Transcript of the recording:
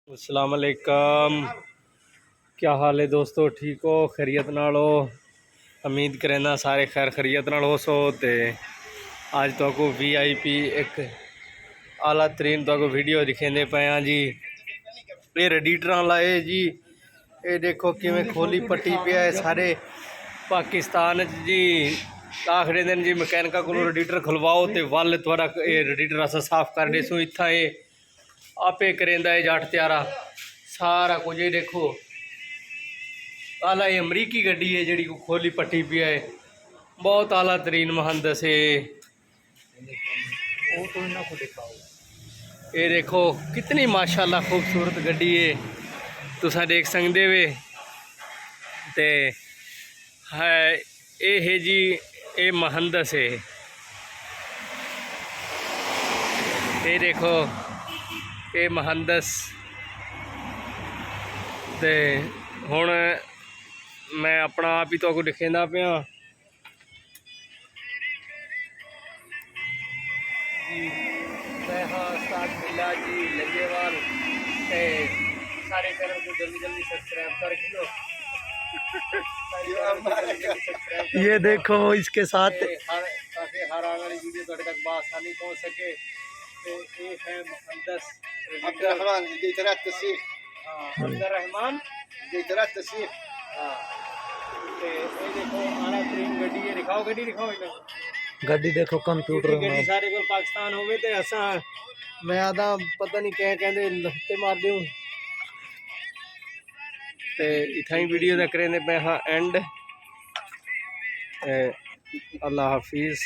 अस्सलाम वालेकुम। क्या हाल है दोस्तों, ठीक हो, खैरियत नाल हो? उम्मीद करें सारे खैर खैरियत नाल हो सो। ते अज तो VIP एक आला तरीन तो वीडियो दिखेंदे पे हैं जी। ये रेडिटर लाए जी, ये देखो किवें खोली पट्टी पे है सारे पाकिस्तान जी। आखिरी दिन जी मकैनिका को रेडिटर खुलवाओ तो वल थोड़ा ये रेडिटर अस साफ कर देसूँ। इतना ये आपे करेंदा है जट त्यारा सारा कुछ। ये देखो आला ये अमरीकी गड्डी है जी को खोली पट्टी पी है, बहुत आला तरीन मुहंदस है। ये देखो कितनी माशाल्लाह खूबसूरत गड्डी है, तुसा देख सकते वे। ते है ये है जी ये मुहंदस है। ये देखो ये मुहंदस। ते हुण मैं अपना आप ही तो दिखेंदा पिया जी। मैं हाँ स्टार्ट मिला जी लंगेवाल ते सारे चैनल को जल्दी जल्दी सब्सक्राइब कर दियो। ये देखो इसके साथ ताकि हर आने वाली वीडियो तुहाडे तक बआसानी पहुंच सके। तो ये है मुहंदस अब्दुर्रहमान जयतरात तस्सीर। हाँ अब्दुर्रहमान जयतरात तस्सीर। हाँ। ते ये देखो आला तरीन गड्डी है, दिखाओ गड्डी दिखाओ इन्हें। गड्डी देखो कंप्यूटर गड्डी सारे को पाकिस्तान होवे ते असा मैं आदा पता नहीं क्या कहते लफ्ते मार दूँ। ते इतना ही वीडियो का करें पे हाँ एंड। अल्लाह हाफिज़।